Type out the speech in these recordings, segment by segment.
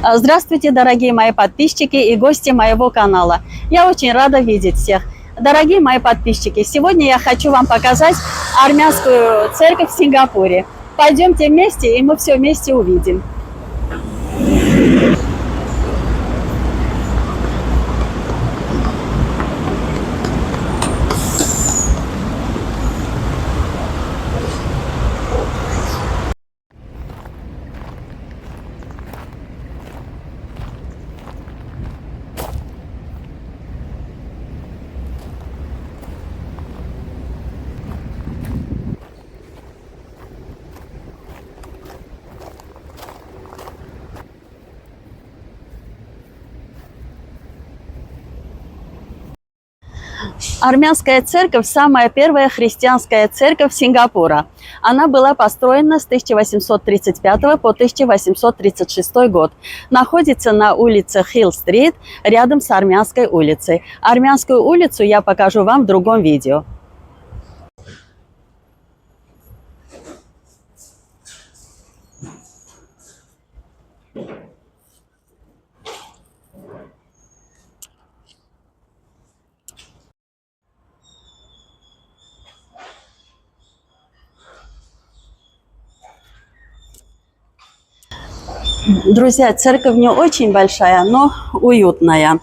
Здравствуйте, дорогие мои подписчики и гости моего канала. Я очень рада видеть всех. Дорогие мои подписчики, сегодня я хочу вам показать армянскую церковь в Сингапуре. Пойдемте вместе, и мы все вместе увидим. Армянская церковь – самая первая христианская церковь Сингапура. Она была построена с 1835 по 1836 год. Находится на улице Хилл-стрит, рядом с Армянской улицей. Армянскую улицу я покажу вам в другом видео. Друзья, церковь не очень большая, но уютная.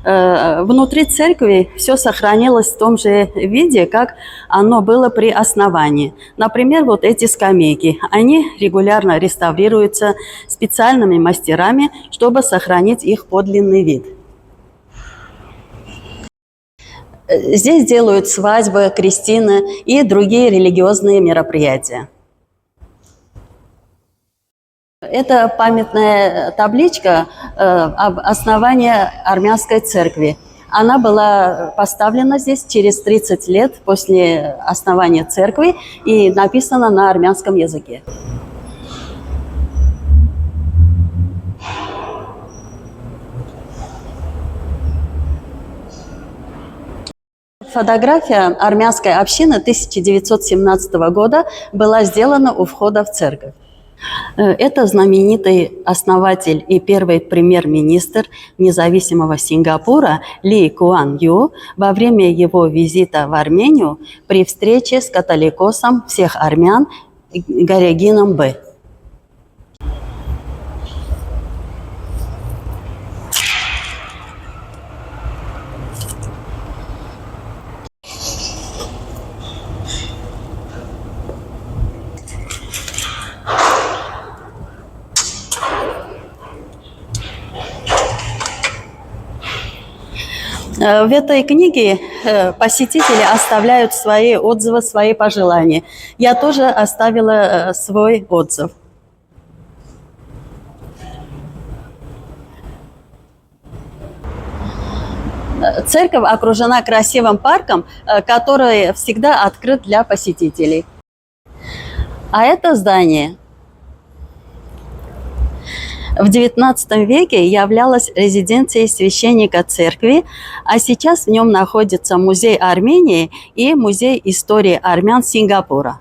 Внутри церкви все сохранилось в том же виде, как оно было при основании. Например, вот эти скамейки, они регулярно реставрируются специальными мастерами, чтобы сохранить их подлинный вид. Здесь делают свадьбы, крестины и другие религиозные мероприятия. Это памятная табличка основания армянской церкви. Она была поставлена здесь через 30 лет после основания церкви и написана на армянском языке. Фотография армянской общины 1917 года была сделана у входа в церковь. Это знаменитый основатель и первый премьер-министр независимого Сингапура Ли Куан Ю во время его визита в Армению при встрече с католикосом всех армян Гарегином Б. В этой книге посетители оставляют свои отзывы, свои пожелания. Я тоже оставила свой отзыв. Церковь окружена красивым парком, который всегда открыт для посетителей. А это здание в XIX веке являлась резиденцией священника церкви, а сейчас в нем находится музей Армении и музей истории армян Сингапура.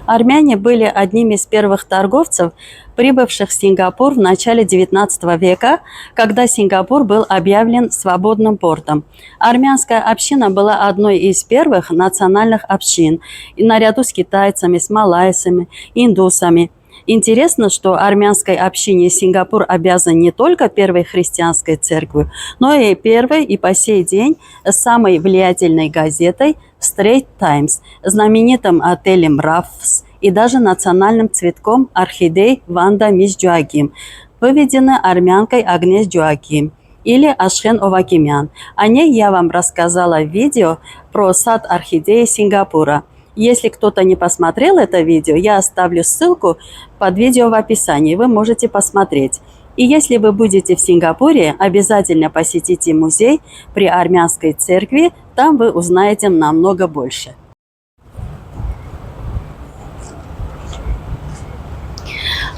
Армяне были одними из первых торговцев, прибывших в Сингапур в начале XIX века, когда Сингапур был объявлен свободным портом. Армянская община была одной из первых национальных общин, и наряду с китайцами, с малайцами, индусами. Интересно, что армянской общине Сингапур обязан не только первой христианской церковью, но и первой и по сей день самой влиятельной газетой Straits Times, знаменитым отелем Раффс и даже национальным цветком орхидей Ванда Мис Джоаким, выведены армянкой Агнес Джоаким или Ашхен Овакимян. О ней я вам рассказала в видео про сад орхидеи Сингапура. Если кто-то не посмотрел это видео, я оставлю ссылку под видео в описании, вы можете посмотреть. И если вы будете в Сингапуре, обязательно посетите музей при армянской церкви, там вы узнаете намного больше.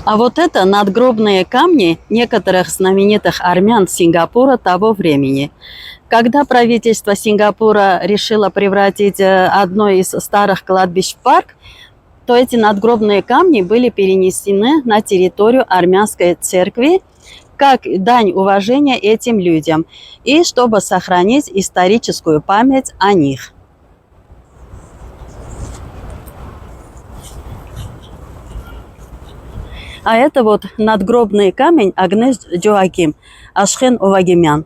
А вот это надгробные камни некоторых знаменитых армян Сингапура того времени. Когда правительство Сингапура решило превратить одно из старых кладбищ в парк, то эти надгробные камни были перенесены на территорию армянской церкви как дань уважения этим людям и чтобы сохранить историческую память о них. А это вот надгробный камень Агнес Джоаким, Ашхен Овагимян.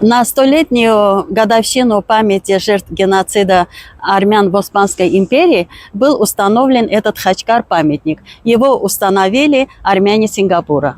На столетнюю годовщину памяти жертв геноцида армян в Османской империи был установлен этот Хачкар-памятник. Его установили армяне Сингапура.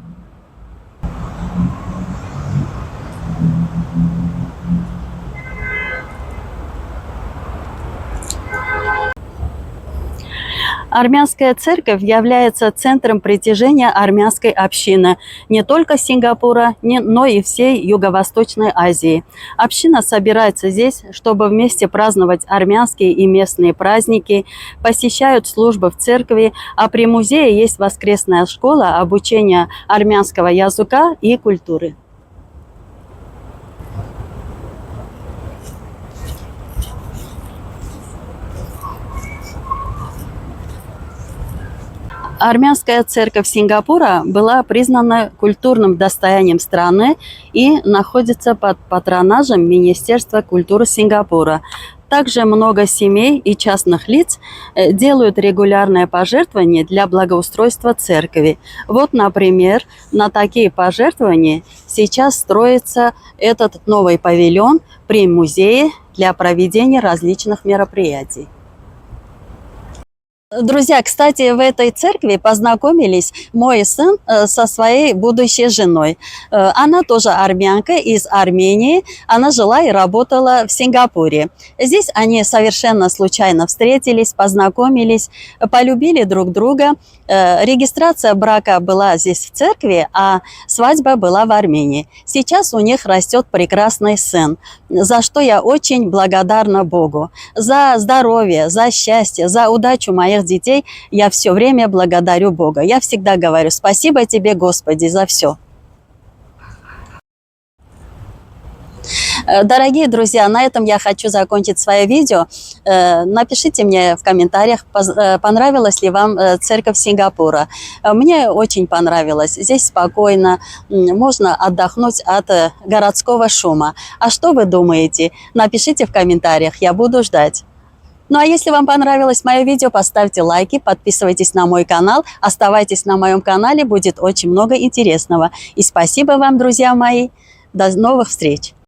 Армянская церковь является центром притяжения армянской общины не только Сингапура, но и всей Юго-Восточной Азии. Община собирается здесь, чтобы вместе праздновать армянские и местные праздники, посещают службы в церкви, а при музее есть воскресная школа обучения армянского языка и культуры. Армянская церковь Сингапура была признана культурным достоянием страны и находится под патронажем Министерства культуры Сингапура. Также много семей и частных лиц делают регулярные пожертвования для благоустройства церкви. Вот, например, на такие пожертвования сейчас строится этот новый павильон при музее для проведения различных мероприятий. Друзья, кстати, в этой церкви познакомились мой сын со своей будущей женой. Она тоже армянка из Армении. Она жила и работала в Сингапуре. Здесь они совершенно случайно встретились, познакомились, полюбили друг друга. Регистрация брака была здесь в церкви, а свадьба была в Армении. Сейчас у них растет прекрасный сын, за что я очень благодарна Богу. За здоровье, за счастье, за удачу моих детей я все время благодарю Бога. Я всегда говорю: спасибо тебе, Господи, за все. Дорогие друзья, на этом я хочу закончить свое видео. Напишите мне в комментариях, понравилась ли вам церковь Сингапура. Мне очень понравилось. Здесь спокойно, можно отдохнуть от городского шума. А что вы думаете? Напишите в комментариях, я буду ждать. Ну а если вам понравилось мое видео, поставьте лайки, подписывайтесь на мой канал, оставайтесь на моем канале, будет очень много интересного. И спасибо вам, друзья мои. До новых встреч!